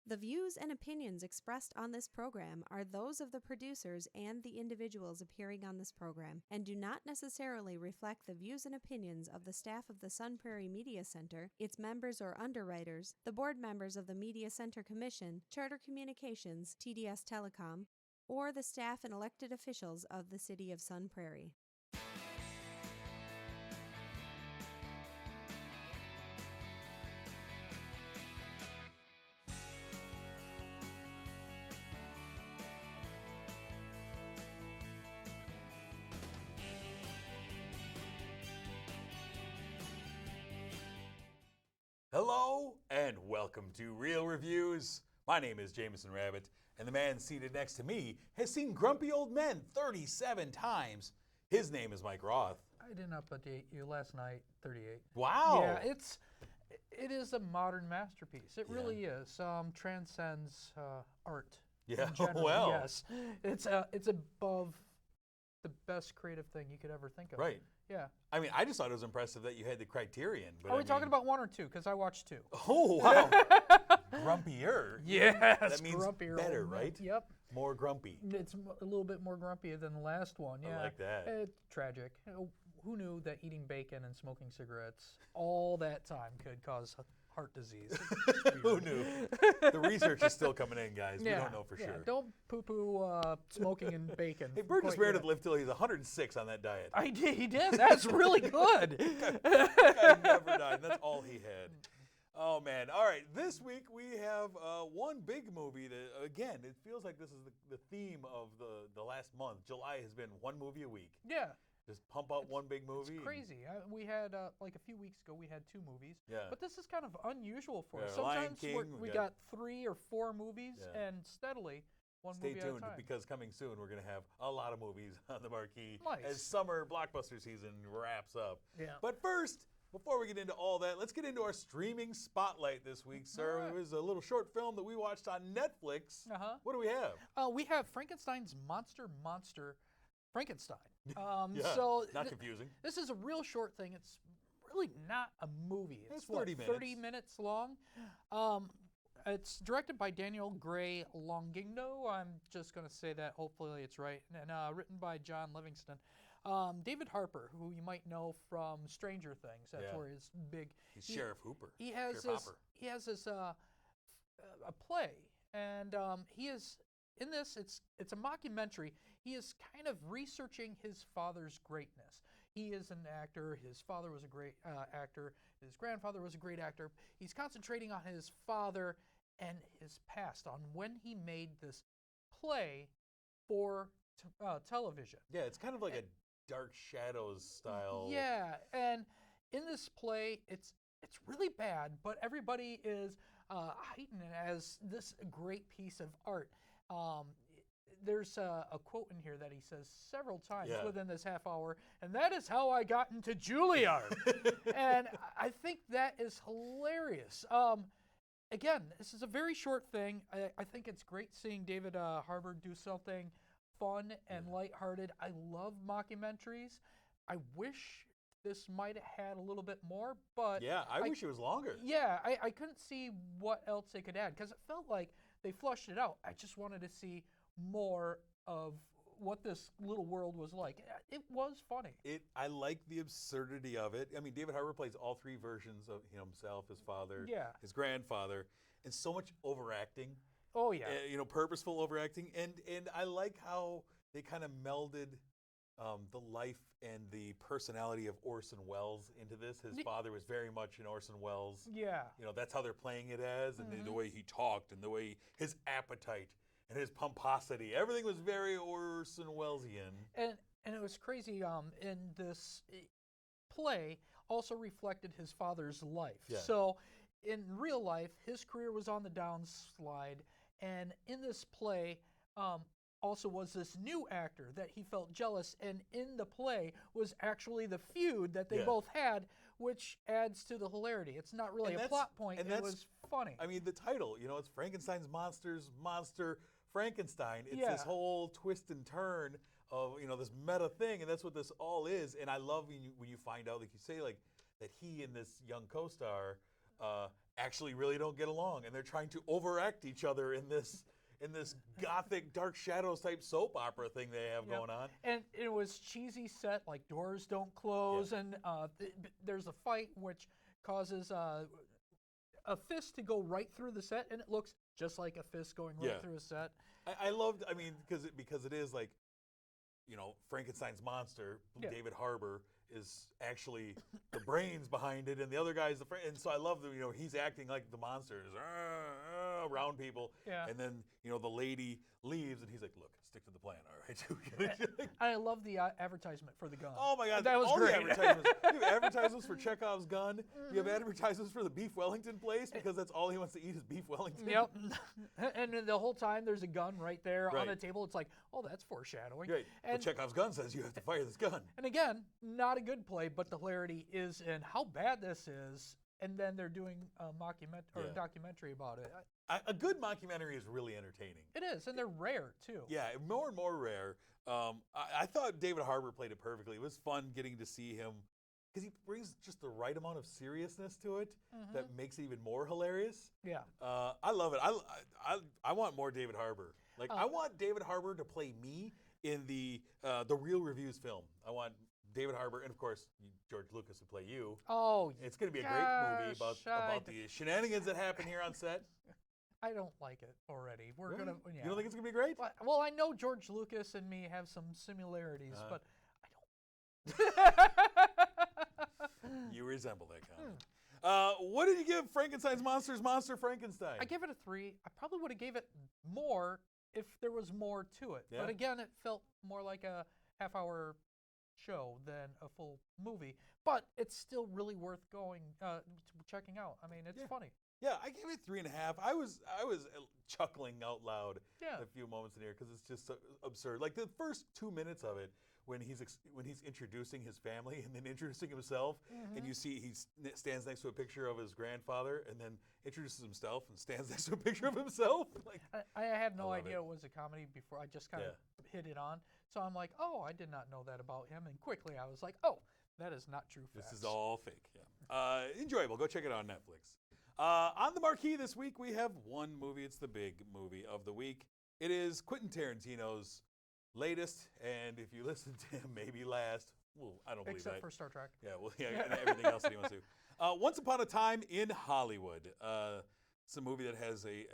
The views and opinions expressed on this program are those of the producers and the individuals appearing on this program and do not necessarily reflect the views and opinions of the staff of the Sun Prairie Media Center, its members or underwriters, the board members of the Media Center Commission, Charter Communications, TDS Telecom, or the staff and elected officials of the City of Sun Prairie. Hello and welcome to Real Reviews. My name is Jamison Rabbit, and the man seated next to me has seen Grumpy Old Men 37 times. His name is Mike Roth. I didn't update you last night, 38. Wow. Yeah, it is a modern masterpiece. It really is. Transcends art. Yeah, in general. well. Yes, it's above the best creative thing you could ever think of. Right. Yeah. I mean, I just thought it was impressive that you had the criterion. But Are we talking about one or two? Because I watched two. Oh, wow. Grumpier. Yes, That means grumpier better, old man. right? Yep. More grumpy. It's a little bit more grumpy than the last one. Yeah. I like that. It's tragic. Who knew that eating bacon and smoking cigarettes all that time could cause heart disease? Who knew? The research is still coming in, guys. We don't know for sure. Don't poo-poo smoking and bacon. Hey, Burgess quite Meredith yet. lived till he was 106 on that diet. He did. That's really good. Guy never died. That's all he had. Oh, man. All right. This week we have one big movie that, again, it feels like this is the theme of the last month. July has been one movie a week. Yeah. Just pump out one big movie. It's crazy. We had, like a few weeks ago, we had 2 movies. Yeah. But this is kind of unusual for us. Yeah, Lion Sometimes King, we got 3 or 4 movies and steadily one Stay movie at a tuned time. because coming soon we're going to have a lot of movies on the marquee Nice. as summer blockbuster season wraps up. Yeah. But first, before we get into all that, let's get into our streaming spotlight this week, sir. All right. It was a little short film that we watched on Netflix. Uh-huh. What do we have? We have Frankenstein's Monster Frankenstein. Yeah, so not confusing. This is a real short thing. It's really not a movie. It's what, 30 minutes. 30 minutes long. It's directed by Daniel Gray Longindo. I'm just going to say that. Hopefully it's right. And written by John Livingston. David Harbour, who you might know from Stranger Things. That's where he's big. He's Sheriff Hooper. He has Sheriff this. Hopper. He has this a play, and he is in this. It's a mockumentary. He is kind of researching his father's greatness. He is an actor. His father was a great actor. His grandfather was a great actor. He's concentrating on his father and his past, on when he made this play for television. Yeah, it's kind of like a Dark Shadows style. Yeah, and in this play, it's really bad, but everybody is heightened it as this great piece of art. There's a quote in here that he says several times within this half hour, and that is how I got into Juilliard. And I think that is hilarious. Again, this is a very short thing. I think it's great seeing David Harbour do something fun and lighthearted. I love mockumentaries. I wish this might have had a little bit more, but I wish it was longer. Yeah, I couldn't see what else they could add because it felt like they flushed it out. I just wanted to see more of what this little world was like. It was funny. I like the absurdity of it. I mean, David Harbour plays all 3 versions of himself, his father, his grandfather, and so much overacting. Oh yeah. Purposeful overacting, and I like how they kind of melded the life and the personality of Orson Welles into this. His father was very much an Orson Welles. Yeah. That's how they're playing it as, and the way he talked, and the way his appetite and his pomposity. Everything was very Orson Wellesian. And it was crazy. In this play, also reflected his father's life. Yeah. So, in real life, his career was on the downslide, and in this play, also was this new actor that he felt jealous, and in the play was actually the feud that they both had, which adds to the hilarity. It's not really a plot point. It was funny. I mean, the title, it's Frankenstein's Monster Frankenstein. It's this whole twist and turn of, this meta thing, and that's what this all is. And I love when you find out, like you say, like that he and this young co-star actually really don't get along, and they're trying to overact each other in this gothic Dark Shadows type soap opera thing they have going on. And it was cheesy set, like doors don't close, and there's a fight which causes a fist to go right through the set, and it looks just like a fist going right through a set. I loved, I mean, because it is like, Frankenstein's monster, David Harbour, is actually the brains behind it, and the other guy's and so I love that, he's acting like the monster is around people, and then, the lady leaves, and he's like, look, stick to the plan, all right? I love the advertisement for the gun. Oh my God, that was all great. The advertisements. You have advertisements for Chekhov's gun. You have advertisements for the beef Wellington place, because that's all he wants to eat is beef Wellington. Yep. And the whole time there's a gun right there on the table. It's like, oh, that's foreshadowing. Right. And but Chekhov's gun says you have to fire this gun. And again, not a good play, but the hilarity is in how bad this is. And then they're doing a a documentary about it. A good mockumentary is really entertaining. It is, and they're rare too. Yeah, more and more rare. I thought David Harbour played it perfectly. It was fun getting to see him, because he brings just the right amount of seriousness to it that makes it even more hilarious. Yeah. I love it. I want more David Harbour. Like, I want David Harbour to play me in the Real Reviews film. I want David Harbour, and of course George Lucas to play you. Oh, it's going to be a great movie about the shenanigans that happen here on set. I don't like it already. We're really? gonna. You don't think it's gonna be great? Well, I know George Lucas and me have some similarities, but I don't. You resemble that kind. What did you give Frankenstein's Monster Frankenstein? I give it a 3. I probably would have gave it more if there was more to it. Yeah. But again, it felt more like a half-hour show than a full movie. But it's still really worth checking out. I mean, it's funny. Yeah, I gave it 3.5. I was chuckling out loud a few moments in here, because it's just so absurd. Like the first 2 minutes of it, when he's introducing his family and then introducing himself, and you see he stands next to a picture of his grandfather, and then introduces himself and stands next to a picture of himself. Like, I had no idea it was a comedy before. I just kind of hit it on. So I'm like, oh, I did not know that about him. And quickly I was like, oh, that is not true facts. This is all fake. Yeah. Enjoyable. Go check it out on Netflix. On the marquee this week, we have one movie. It's the big movie of the week. It is Quentin Tarantino's latest, and if you listen to him, maybe last. Well, I don't believe that. Except for Star Trek. Yeah, well, and everything else that he wants to do. Once Upon a Time in Hollywood. It's a movie that has a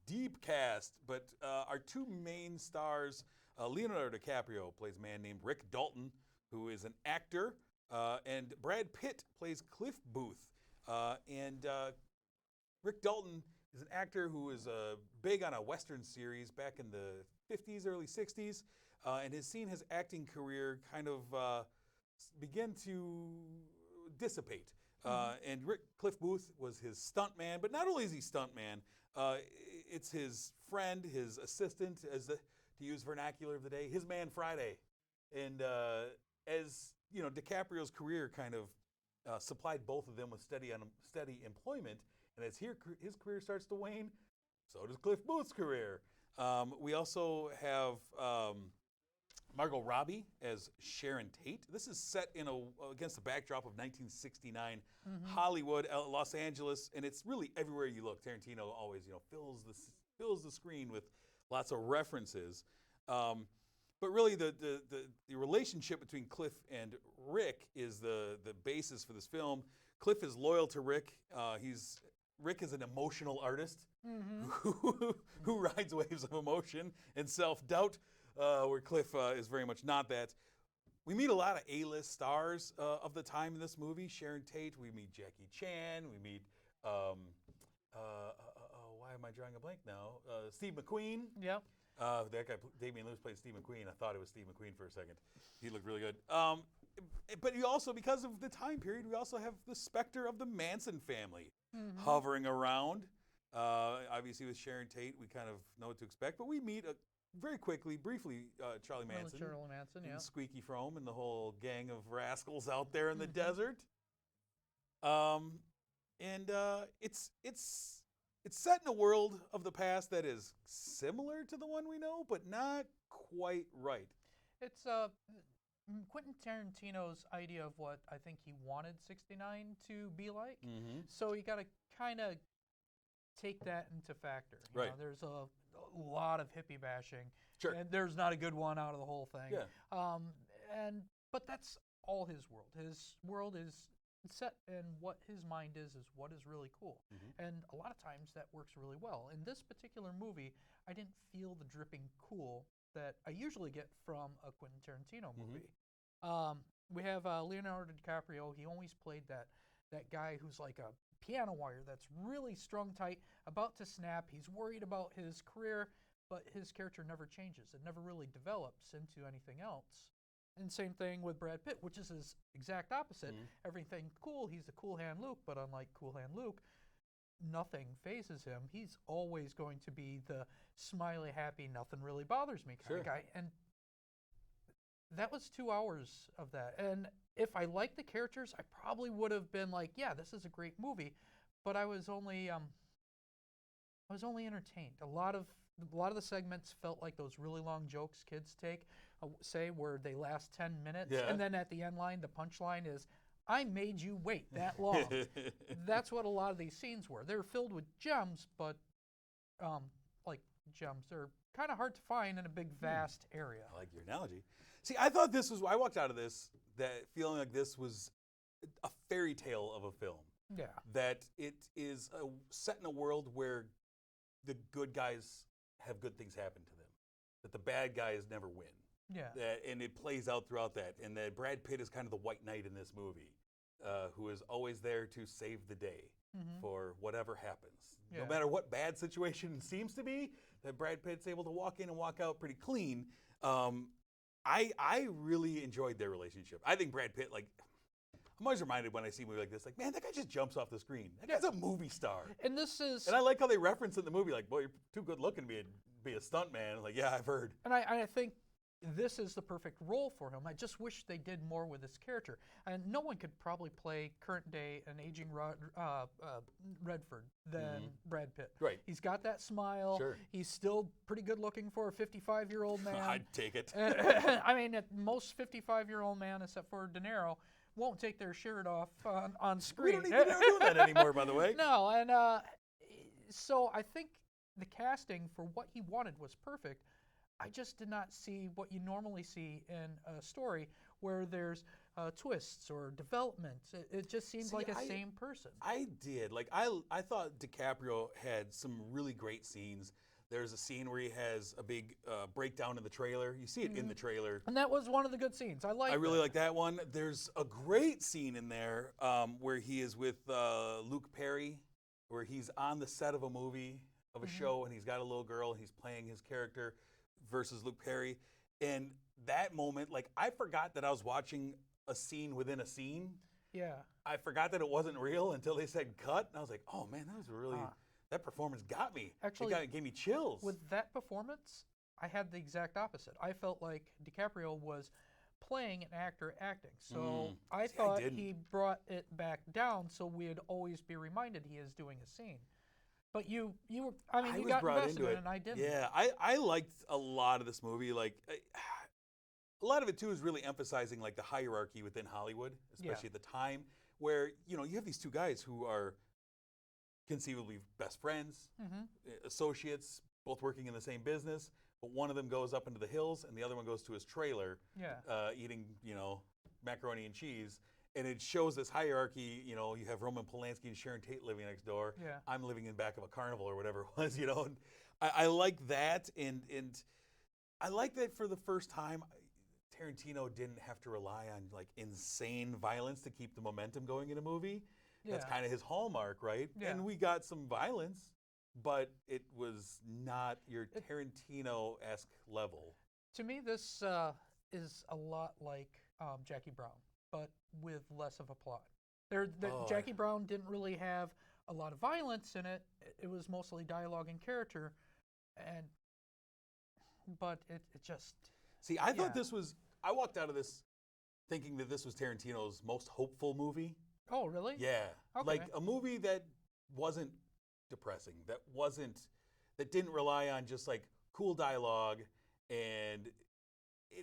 deep cast, but our two main stars, Leonardo DiCaprio plays a man named Rick Dalton, who is an actor, and Brad Pitt plays Cliff Booth. And Rick Dalton is an actor who was big on a Western series back in the 50s, early 60s, and has seen his acting career kind of begin to dissipate. And Cliff Booth was his stuntman, but not only is he stuntman, it's his friend, his assistant, to use vernacular of the day, his man Friday. And as you know, DiCaprio's career kind of supplied both of them with steady employment. And as his career starts to wane, so does Cliff Booth's career. We also have Margot Robbie as Sharon Tate. This is set against the backdrop of 1969 Hollywood, Los Angeles, and it's really everywhere you look. Tarantino always, fills the screen with lots of references. But really, the relationship between Cliff and Rick is the basis for this film. Cliff is loyal to Rick. Rick is an emotional artist who rides waves of emotion and self-doubt, where Cliff is very much not that. We meet a lot of A-list stars of the time in this movie. Sharon Tate, we meet Jackie Chan, we meet, why am I drawing a blank now? Steve McQueen. Yeah. That guy, Damian Lewis, played Steve McQueen. I thought it was Steve McQueen for a second. He looked really good. But you also, because of the time period, we also have the specter of the Manson family hovering around. Obviously, with Sharon Tate, we kind of know what to expect. But we meet very quickly, briefly, Charlie Manson. And Squeaky Fromme and the whole gang of rascals out there in the desert. And it's set in a world of the past that is similar to the one we know, but not quite right. It's Quentin Tarantino's idea of what I think he wanted 69 to be like. So you got to kind of take that into factor. You Right. know, there's a lot of hippie bashing, Sure. and there's not a good one out of the whole thing. Yeah. But that's all his world. His world is set, and what his mind is what is really cool. Mhm. And a lot of times that works really well. In this particular movie, I didn't feel the dripping cool that I usually get from a Quentin Tarantino movie. We have Leonardo DiCaprio. He always played that guy who's like a piano wire that's really strung tight, about to snap. He's worried about his career, but his character never changes. It never really develops into anything else. And same thing with Brad Pitt, which is his exact opposite. Everything cool. He's the cool hand Luke, but unlike cool hand Luke, nothing phases him. He's always going to be the smiley, happy, nothing really bothers me kind of guy. And that was 2 hours of that. And if I liked the characters, I probably would have been like, yeah, this is a great movie. But I was only entertained. A lot of the segments felt like those really long jokes kids say where they last 10 minutes, and then at the end line, the punchline is, "I made you wait that long." That's what a lot of these scenes were. They're filled with gems, but like gems, they're kind of hard to find in a big, vast area. I like your analogy. See, I thought I walked out of this feeling like this was a fairy tale of a film. Yeah. That it is set in a world where the good guys have good things happen to them, that the bad guys never win. Yeah. And it plays out throughout that. And that Brad Pitt is kind of the white knight in this movie, who is always there to save the day for whatever happens. No matter what bad situation seems to be, that Brad Pitt's able to walk in and walk out pretty clean. I really enjoyed their relationship. I think Brad Pitt, like, I'm always reminded when I see a movie like this, like, man, that guy just jumps off the screen. That guy's a movie star. And this is... And I like how they reference in the movie, like, boy, you're too good looking to be a stunt man. Like, yeah, I've heard. And I think this is the perfect role for him. I just wish they did more with this character. And no one could probably play current day an aging Redford than Brad Pitt. Right. He's got that smile. Sure. He's still pretty good looking for a 55-year-old man. I'd take it. I mean, most 55-year-old man, except for De Niro, won't take their shirt off on screen. We don't need to do that anymore, by the way. No, and so I think the casting for what he wanted was perfect. I just did not see what you normally see in a story where there's twists or developments. It just seemed like a same person. I did. Like, I thought DiCaprio had some really great scenes. There's a scene where he has a big breakdown in the trailer. You see it in the trailer. And that was one of the good scenes. I really like that one. There's a great scene in there where he is with Luke Perry, where he's on the set of a movie, of a show, and he's got a little girl, and he's playing his character versus Luke Perry. And that moment, like, I forgot that I was watching a scene within a scene. Yeah. I forgot that it wasn't real until they said cut. And I was like, oh, man, that was really... That performance got me. Actually, it gave me chills. With that performance, I had the exact opposite. I felt like DiCaprio was playing an actor acting. So I thought he brought it back down so we'd always be reminded he is doing a scene. But you got invested in it, and I didn't. Yeah, I liked a lot of this movie. Like, a lot of it, too, is really emphasizing, like, the hierarchy within Hollywood, especially at the time, where, you know, you have these two guys who are conceivably best friends, associates, both working in the same business, but one of them goes up into the hills and the other one goes to his trailer, eating, you know, macaroni and cheese. And it shows this hierarchy. You know, you have Roman Polanski and Sharon Tate living next door. Yeah. I'm living in the back of a carnival or whatever it was, you know. And I like that, and I like that for the first time, Tarantino didn't have to rely on, like, insane violence to keep the momentum going in a movie. That's kind of his hallmark, right? Yeah. And we got some violence, but it was not your Tarantino-esque level. To me, this is a lot like Jackie Brown, but with less of a plot. Jackie Brown didn't really have a lot of violence in it. It was mostly dialogue and character, but it just... See, I thought this was... I walked out of this thinking that this was Tarantino's most hopeful movie. Oh, really? Yeah. Okay. Like a movie that wasn't depressing, that didn't rely on just, like, cool dialogue, and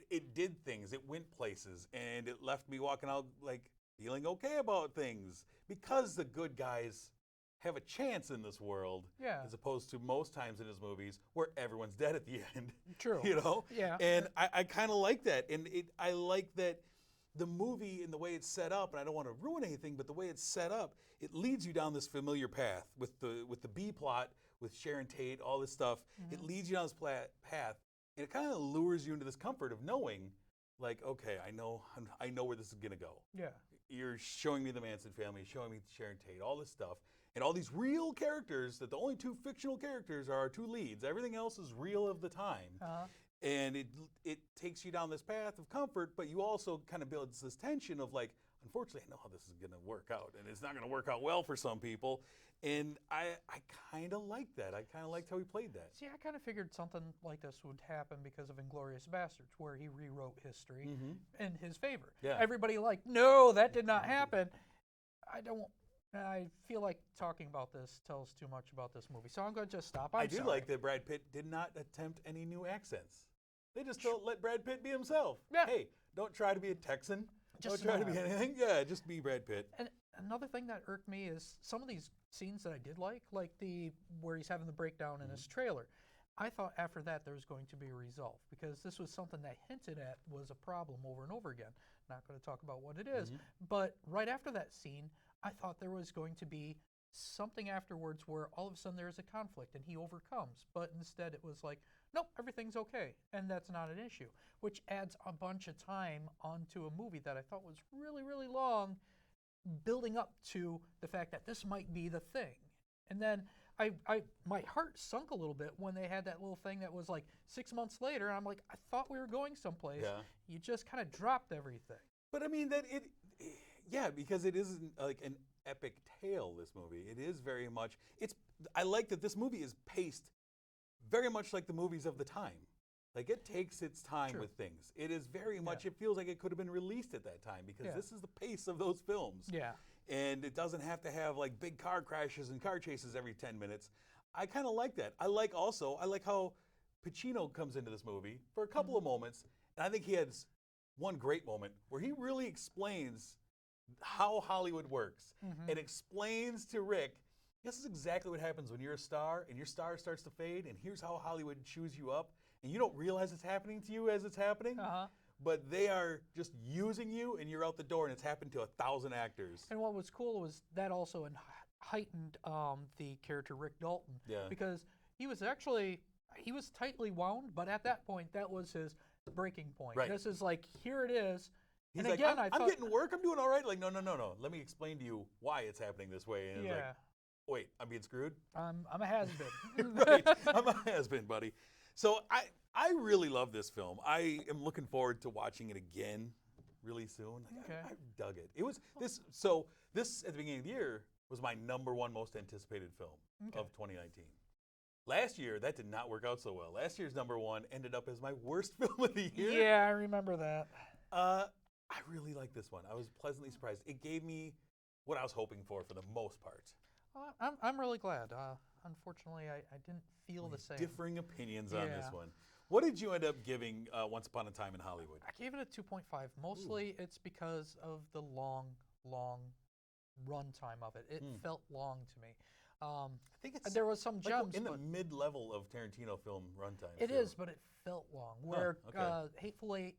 it did things, it went places, and it left me walking out, like, feeling okay about things, because the good guys have a chance in this world, Yeah. as opposed to most times in his movies where everyone's dead at the end. True. You know? Yeah. And I kind of like that. And I like that the movie and the way it's set up, and I don't want to ruin anything, but the way it's set up, it leads you down this familiar path with the B plot, with Sharon Tate, all this stuff. It leads you down this path, and it kind of lures you into this comfort of knowing, like, okay, I know where this is gonna go. Yeah. You're showing me the Manson family, showing me Sharon Tate, all this stuff, and all these real characters that the only two fictional characters are our two leads. Everything else is real of the time. Uh-huh. And it takes you down this path of comfort, but you also kind of builds this tension of like, unfortunately, I know how this is going to work out, and it's not going to work out well for some people. And I kind of like that. I kind of liked how he played that. See, I kind of figured something like this would happen because of Inglourious Bastards, where he rewrote history in his favor. Yeah. Everybody no, that did not happen. I feel like talking about this tells too much about this movie, so I'm going to just stop. I do like that Brad Pitt did not attempt any new accents. They just don't let Brad Pitt be himself. Yeah. Hey, don't try to be a Texan. Just don't try to not. be anything. Yeah, just be Brad Pitt. And another thing that irked me is some of these scenes that I did like where he's having the breakdown in his trailer. I thought after that there was going to be a resolve, because this was something that hinted at was a problem over and over again. Not going to talk about what it is, but right after that scene, I thought there was going to be something afterwards where all of a sudden there's a conflict and he overcomes, but instead it was like, nope, everything's okay, and that's not an issue, which adds a bunch of time onto a movie that I thought was really, really long, building up to the fact that this might be the thing. And then my heart sunk a little bit when they had that little thing that was like 6 months later, and I'm like, I thought we were going someplace. Yeah. You just kind of dropped everything. But I mean because it isn't like an epic tale, this movie. It is very much, I like that this movie is paced very much like the movies of the time. Like, it takes its time with things. It is very much, it feels like it could have been released at that time, because this is the pace of those films. Yeah. And it doesn't have to have like big car crashes and car chases every 10 minutes. I kind of like that. I like how Pacino comes into this movie for a couple of moments, and I think he has one great moment where he really explains how Hollywood works and explains to Rick, this is exactly what happens when you're a star and your star starts to fade, and here's how Hollywood chews you up, and you don't realize it's happening to you as it's happening, but they are just using you, and you're out the door, and it's happened to 1,000 actors. And what was cool was that also heightened the character Rick Dalton, because he was tightly wound, but at that point, that was his breaking point. Right. This is like, here it is. He's and like, again, I'm getting work, I'm doing all right. Like, no. Let me explain to you why it's happening this way. And it's like, wait, I'm being screwed? I'm a has-been. Right, I'm a has-been, buddy. So I really love this film. I am looking forward to watching it again really soon. Like, I dug it. It was this at the beginning of the year was my #1 most anticipated film of 2019. Last year, that did not work out so well. Last year's #1 ended up as my worst film of the year. Yeah, I remember that. I really like this one. I was pleasantly surprised. It gave me what I was hoping for the most part. Well, I'm really glad. Unfortunately, I didn't feel the same. Differing opinions on this one. What did you end up giving Once Upon a Time in Hollywood? I gave it a 2.5. Mostly it's because of the long run time of it. It felt long to me. I think it's there was some gems in the mid-level of Tarantino film runtime. It is, but it felt long. Where Hateful Eight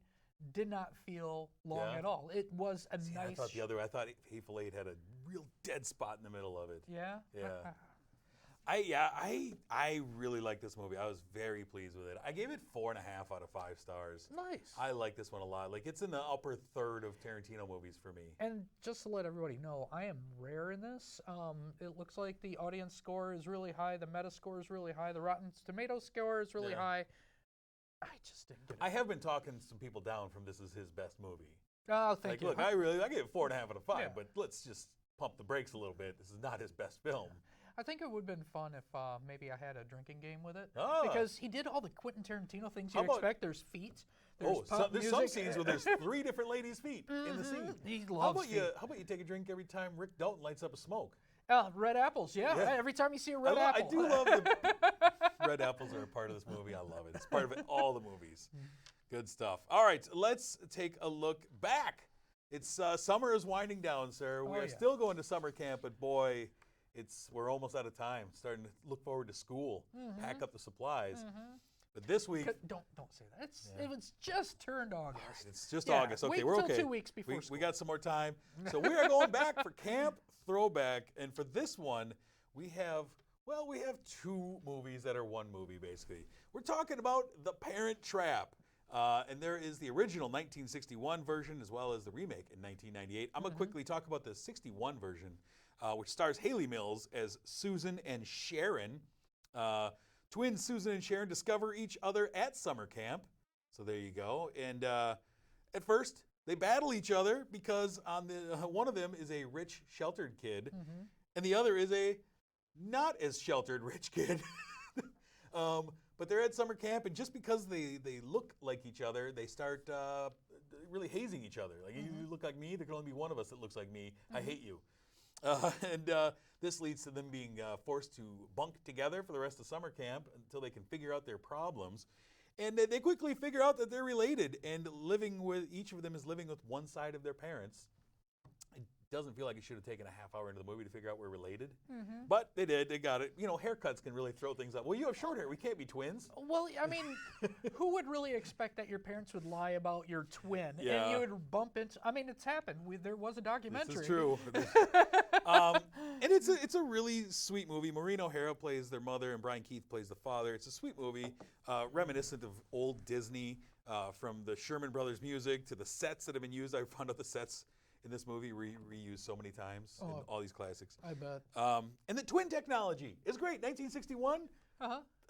did not feel long at all. It was a nice. I thought Hateful Eight had a real dead spot in the middle of it. Yeah. I really like this movie. I was very pleased with it. I gave it 4.5 out of 5 stars. Nice. I like this one a lot. Like, it's in the upper third of Tarantino movies for me. And just to let everybody know, I am rare in this. It looks like the audience score is really high, the meta score is really high, the Rotten Tomatoes score is really high. I just didn't get it. I have been talking some people down from this as his best movie. Oh, thank you. Look, I gave it 4.5 out of 5, but let's just pump the brakes a little bit. This is not his best film. I think it would have been fun if maybe I had a drinking game with it. Ah. Because he did all the Quentin Tarantino things you'd expect. There's feet. There's there's some scenes where there's 3 different ladies' feet in the scene. He loves feet. How about you take a drink every time Rick Dalton lights up a smoke? Red apples, every time you see a red apple. I do love the red apples are a part of this movie. I love it. It's part of all the movies. Good stuff. All right, let's take a look back. It's summer is winding down, sir. We are still going to summer camp, but boy, we're almost out of time. Starting to look forward to school, Mm-hmm. pack up the supplies. Mm-hmm. But this week, Don't say that. It was just turned August. all right, it's just Yeah, August. Okay, wait we're till okay. 2 weeks before we school. got some more time. So we are going back for Camp Throwback, and for this one, we have two movies that are one movie basically. We're talking about The Parent Trap. And there is the original 1961 version as well as the remake in 1998. I'm going to quickly talk about the 61 version, which stars Haley Mills as Susan and Sharon. Twins Susan and Sharon discover each other at summer camp. So there you go. And at first, they battle each other because one of them is a rich, sheltered kid, and the other is a not as sheltered rich kid. But they're at summer camp, and just because they look like each other, they start really hazing each other. Like, you look like me, there can only be one of us that looks like me. I hate you. And this leads to them being forced to bunk together for the rest of summer camp until they can figure out their problems. And they quickly figure out that they're related, and each of them is living with one side of their parents. It doesn't feel like it should have taken a half hour into the movie to figure out we're related. But they did. They got it. You know, haircuts can really throw things up. Well, you have short hair. We can't be twins. Well, I mean, who would really expect that your parents would lie about your twin? Yeah. And you would bump into, I mean, it's happened. There was a documentary. This is true. And it's a really sweet movie. Maureen O'Hara plays their mother, and Brian Keith plays the father. It's a sweet movie, reminiscent of old Disney, from the Sherman Brothers music to the sets that have been used. I found out the sets in this movie reused so many times in all these classics. I bet. And the twin technology is great. 1961,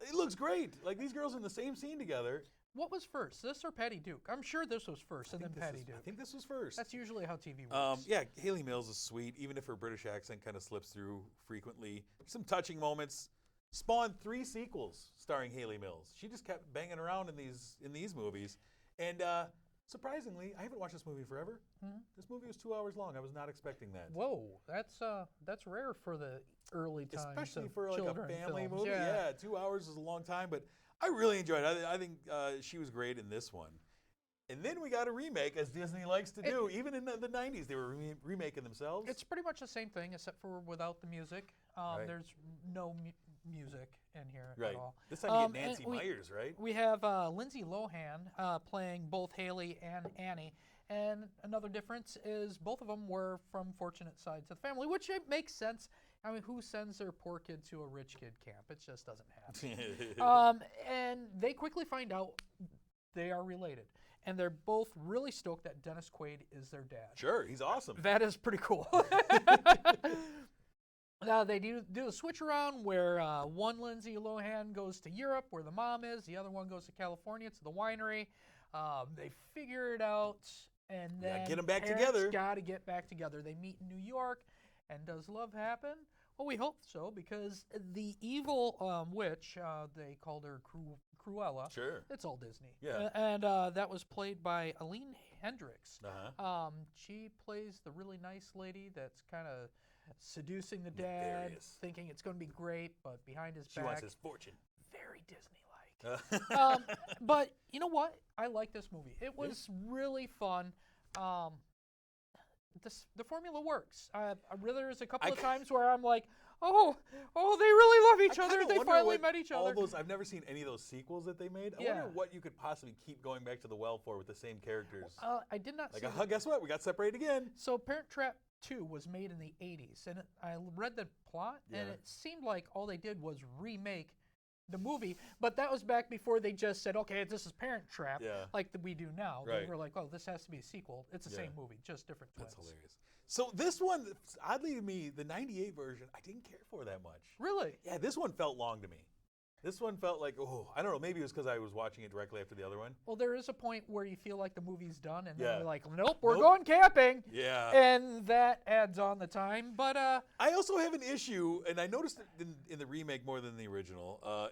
it looks great. Like, these girls are in the same scene together. What was first, this or Patty Duke? I'm sure this was first, and then Patty Duke. I think this was first. That's usually how TV works. Yeah, Haley Mills is sweet, even if her British accent kind of slips through frequently. Some touching moments. Spawned 3 sequels starring Haley Mills. She just kept banging around in these movies. And surprisingly, I haven't watched this movie forever. This movie was 2 hours long. I was not expecting that. Whoa, that's rare for the early times, especially of for like a children family films. movie. Yeah, 2 hours is a long time, but I really enjoyed it. I think she was great in this one. And then we got a remake, as Disney likes to do. Even in the 90s, they were remaking themselves. It's pretty much the same thing, except for without the music. Right. There's no music in here Right. at all. This time you get and Nancy Myers, right? We have Lindsay Lohan playing both Haley and Annie. And another difference is both of them were from fortunate sides of the family, which makes sense. I mean, who sends their poor kid to a rich kid camp? It just doesn't happen. And they quickly find out they are related. And they're both really stoked that Dennis Quaid is their dad. Sure, he's awesome. That is pretty cool. Now, they do a switch around where one Lindsay Lohan goes to Europe, where the mom is. The other one goes to California, to the winery. They figure it out, and then get them back together. Got to get back together. They meet in New York, and does love happen? Well, we hope so, because the evil witch, they called her Cruella. Sure. It's all Disney. Yeah. And that was played by Aline Hendricks. She plays the really nice lady that's kind of seducing the dad, Nefarious. thinking it's going to be great, but behind his She back, wants his fortune. very Disney-like. But you know what? I like this movie. It was really fun. The formula works. There's a couple of times where I'm like, oh, they really love each other. They finally met each other. I've never seen any of those sequels that they made. I wonder what you could possibly keep going back to the well for with the same characters. I did not see guess what? We got separated again. So Parent Trap 2 was made in the 80s, and I read the plot, and it seemed like all they did was remake the movie, but that was back before they just said, okay, this is Parent Trap, like we do now. Right. They were like, oh, this has to be a sequel. It's the same movie, just different twins. That's hilarious. So this one, oddly to me, the 98 version, I didn't care for that much. Really? Yeah, this one felt long to me. This one felt like, I don't know, maybe it was because I was watching it directly after the other one. Well, there is a point where you feel like the movie's done, and then Yeah. you're like, nope, we're going camping. Yeah. And that adds on the time. But I also have an issue, and I noticed it in the remake more than the original. I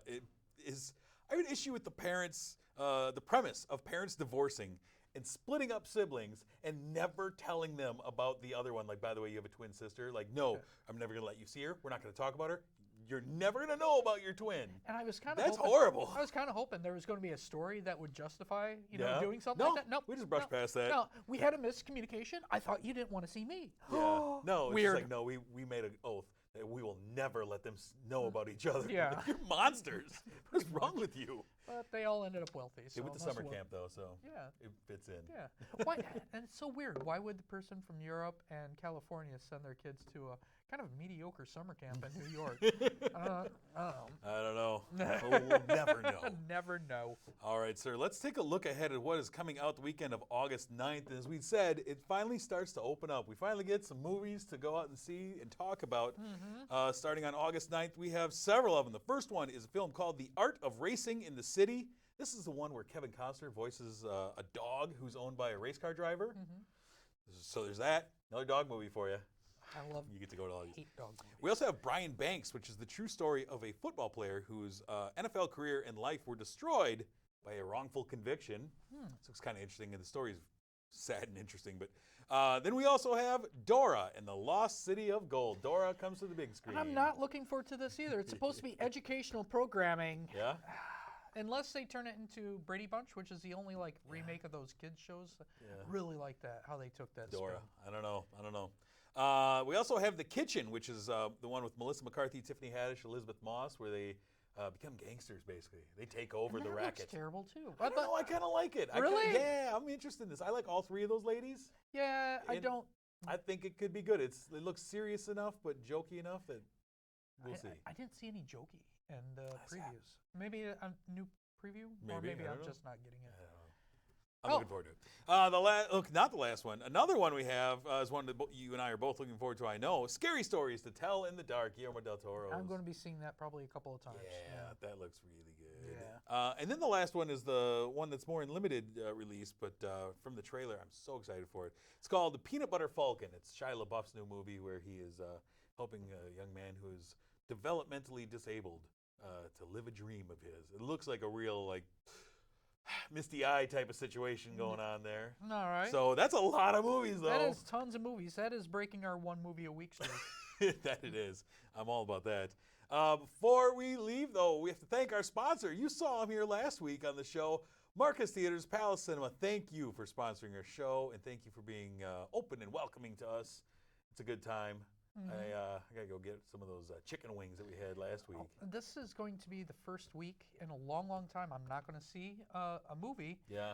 have an issue with the premise of parents divorcing and splitting up siblings and never telling them about the other one. Like, by the way, you have a twin sister. Like, no, I'm never going to let you see her. We're not going to talk about her. You're never going to know about your twin. And I was kind of That's horrible. I was kind of hoping there was going to be a story that would justify, doing something No, like that. Nope. we just brushed past that. No, we had a miscommunication. I thought you didn't want to see me. Yeah. No, it's Weird. just like, no, we made an oath We will never let them know about each other. Yeah. Like, you're monsters. What is wrong with you? But they all ended up wealthy. So They went to it must summer work. camp, though, so Yeah. it fits in. Yeah. Why? And it's so weird. Why would the person from Europe and California send their kids to a kind of mediocre summer camp in New York? I don't know. We'll never know. Never know. All right, sir. Let's take a look ahead at what is coming out the weekend of August 9th. As we said, it finally starts to open up. We finally get some movies to go out and see and talk about. Starting on August 9th, we have several of them. The first one is a film called The Art of Racing in the City. This is the one where Kevin Costner voices a dog who's owned by a race car driver. So there's that. Another dog movie for you. I love. You get to go to all these. Hate dog movies. We also have Brian Banks, which is the true story of a football player whose NFL career and life were destroyed by a wrongful conviction. So it's kind of interesting, and the story is sad and interesting. But then we also have Dora and the Lost City of Gold. Dora comes to the big screen. And I'm not looking forward to this either. It's supposed to be educational programming. Yeah? Unless they turn it into Brady Bunch, which is the only remake of those kids shows. Really like that, how they took that Dora. spin. I don't know. We also have The Kitchen, which is the one with Melissa McCarthy, Tiffany Haddish, Elizabeth Moss, where they become gangsters, basically. They take over And the that racket. looks terrible, too. I don't know. I kind of like it. Really? Yeah, I'm interested in this. I like all three of those ladies. Yeah, I And don't. I think it could be good. It looks serious enough, but jokey enough that we'll see. I didn't see any jokey in the That's sad. previews. Maybe a new preview? Or Maybe, maybe I I'm don't know. just not getting it. I'm looking forward to it. Not the last one. Another one we have is one that you and I are both looking forward to, I know. Scary Stories to Tell in the Dark, Guillermo del Toro. I'm going to be seeing that probably a couple of times. Yeah, that looks really good. Yeah. And then the last one is the one that's more in limited release, but from the trailer, I'm so excited for it. It's called The Peanut Butter Falcon. It's Shia LaBeouf's new movie where he is helping a young man who is developmentally disabled to live a dream of his. It looks like a real, misty eye type of situation going on there. All right. So that's a lot of movies, though. That is tons of movies. That is breaking our one movie a week streak. That it is. I'm all about that. Before we leave, though, we have to thank our sponsor. You saw him here last week on the show, Marcus Theaters, Palace Cinema. Thank you for sponsoring our show, and thank you for being open and welcoming to us. It's a good time. I got to go get some of those chicken wings that we had last week. This is going to be the first week in a long, long time I'm not going to see a movie. Yeah.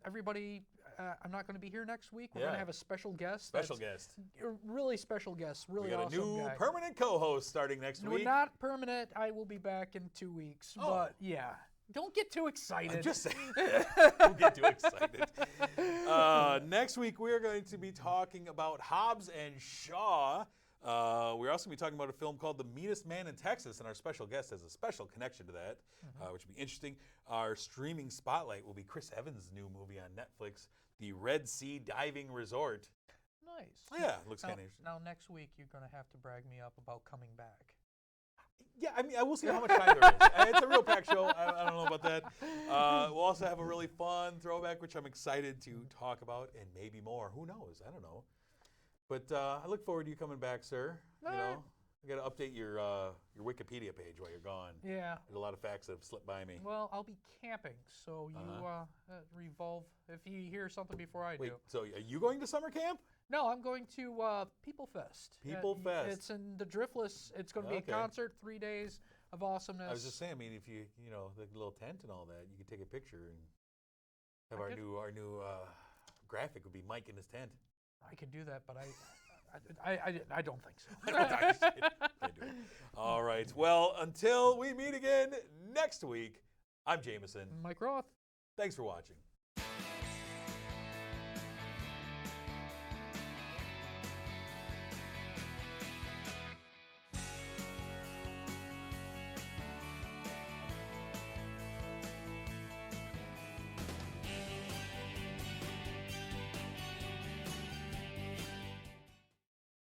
Everybody, I'm not going to be here next week. We're going to have a special guest. Special guest. A really special guest. Really We got awesome a new guy. permanent co-host starting next No, week. not permanent. I will be back in 2 weeks. Oh. But yeah, don't get too excited. I'm just saying. Don't get too excited. Next week, we're going to be talking about Hobbs and Shaw. We're also going to be talking about a film called The Meanest Man in Texas, and our special guest has a special connection to that, which will be interesting. Our streaming spotlight will be Chris Evans' new movie on Netflix, The Red Sea Diving Resort. Nice. Yeah, looks kind of interesting. Now, next week, you're going to have to brag me up about coming back. Yeah, I mean, I will see how much time there is. It's a real packed show. I don't know about that. We'll also have a really fun throwback, which I'm excited to talk about, and maybe more. Who knows? I don't know. But I look forward to you coming back, sir. You know, I got to update your Wikipedia page while you're gone. Yeah. There's a lot of facts that have slipped by me. Well, I'll be camping, so you revolve if you hear something before I Wait, do. so are you going to summer camp? No, I'm going to People Fest. People Fest. It's in the Driftless. It's going to be Okay. a concert, 3 days of awesomeness. I was just saying. I mean, if you know the little tent and all that, you could take a picture and have our new graphic would be Mike in his tent. I could do that, but I don't think so. Can't do it. All right. Well, until we meet again next week, I'm Jamison. Mike Roth. Thanks for watching.